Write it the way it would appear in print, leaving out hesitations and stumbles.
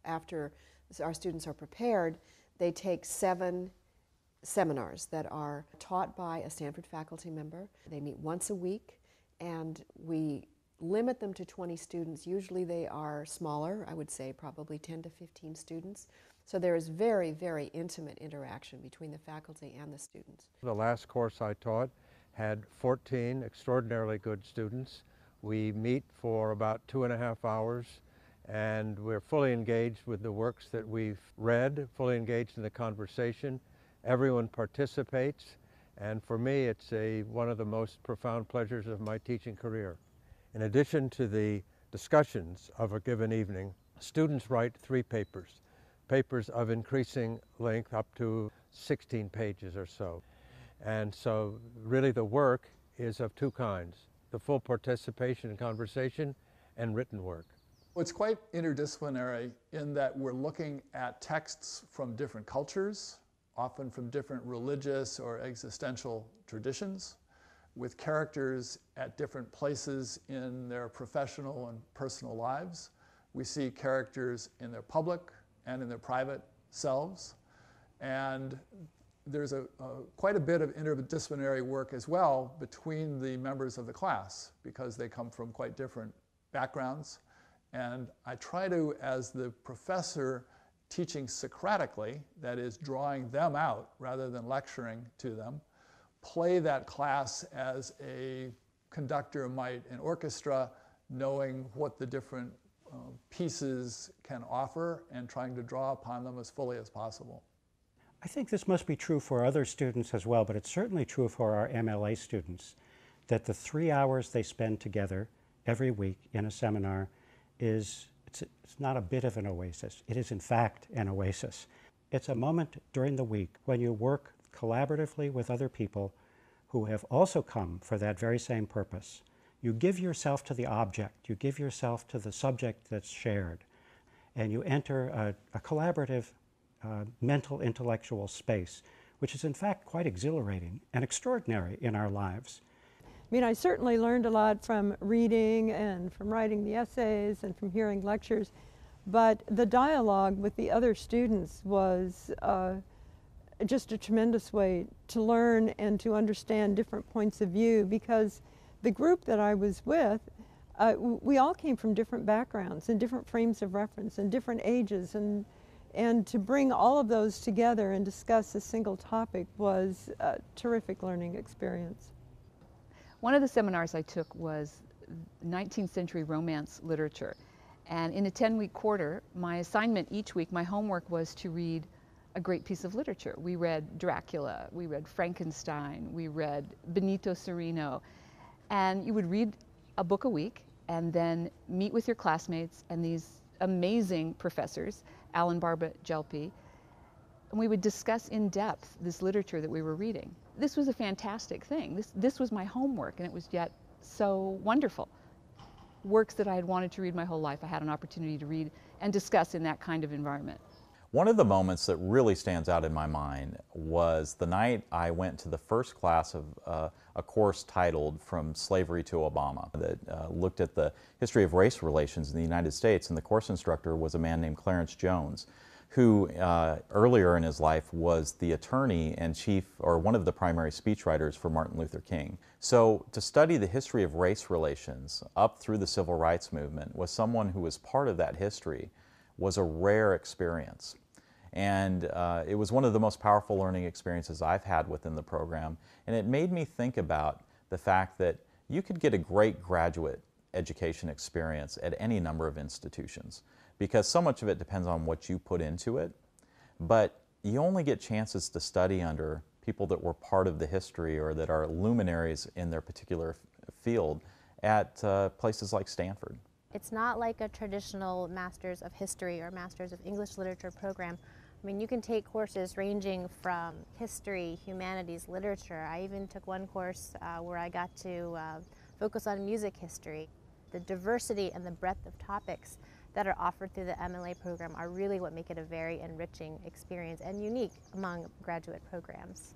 after our students are prepared, they take 7 seminars that are taught by a Stanford faculty member. They meet once a week, and we limit them to 20 students. Usually they are smaller, I would say probably 10 to 15 students. So there is very, very intimate interaction between the faculty and the students. The last course I taught had 14 extraordinarily good students. We meet for about 2.5 hours, and we're fully engaged with the works that we've read, fully engaged in the conversation. Everyone participates, and for me it's one of the most profound pleasures of my teaching career. In addition to the discussions of a given evening, students write 3 papers, papers of increasing length up to 16 pages or so. And so really the work is of 2 kinds, the full participation in conversation and written work. It's quite interdisciplinary in that we're looking at texts from different cultures, often from different religious or existential traditions, with characters at different places in their professional and personal lives. We see characters in their public and in their private selves. And there's quite a bit of interdisciplinary work as well between the members of the class, because they come from quite different backgrounds. And I try to, as the professor teaching Socratically, that is drawing them out rather than lecturing to them, play that class as a conductor might an orchestra, knowing what the different pieces can offer and trying to draw upon them as fully as possible. I think this must be true for other students as well, but it's certainly true for our MLA students, that the 3 hours they spend together every week in a seminar it's not a bit of an oasis. It is in fact an oasis. It's a moment during the week when you work collaboratively with other people who have also come for that very same purpose. You give yourself to the object, you give yourself to the subject that's shared, and you enter a collaborative mental intellectual space, which is in fact quite exhilarating and extraordinary in our lives. I mean, I certainly learned a lot from reading and from writing the essays and from hearing lectures, but the dialogue with the other students was just a tremendous way to learn and to understand different points of view, because the group that I was with, we all came from different backgrounds and different frames of reference and different ages, and to bring all of those together and discuss a single topic was a terrific learning experience. One of the seminars I took was 19th century romance literature. And in a 10-week quarter, my assignment each week, my homework was to read a great piece of literature. We read Dracula, we read Frankenstein, we read Benito Cereno. And you would read a book a week and then meet with your classmates and these amazing professors, Alan Barba-Gelpi, and we would discuss in depth this literature that we were reading. This was a fantastic thing. This was my homework, and it was yet so wonderful. Works that I had wanted to read my whole life, I had an opportunity to read and discuss in that kind of environment. One of the moments that really stands out in my mind was the night I went to the first class of a course titled From Slavery to Obama that looked at the history of race relations in the United States, and the course instructor was a man named Clarence Jones, who earlier in his life was the attorney and chief, or one of the primary speechwriters for Martin Luther King. So to study the history of race relations up through the Civil Rights Movement with someone who was part of that history was a rare experience. And it was one of the most powerful learning experiences I've had within the program. And it made me think about the fact that you could get a great graduate education experience at any number of institutions, because so much of it depends on what you put into it. But you only get chances to study under people that were part of the history or that are luminaries in their particular field at places like Stanford. It's not like a traditional Masters of History or Masters of English Literature program. I mean, you can take courses ranging from history, humanities, literature. I even took one course where I got to focus on music history. The diversity and the breadth of topics that are offered through the MLA program are really what make it a very enriching experience and unique among graduate programs.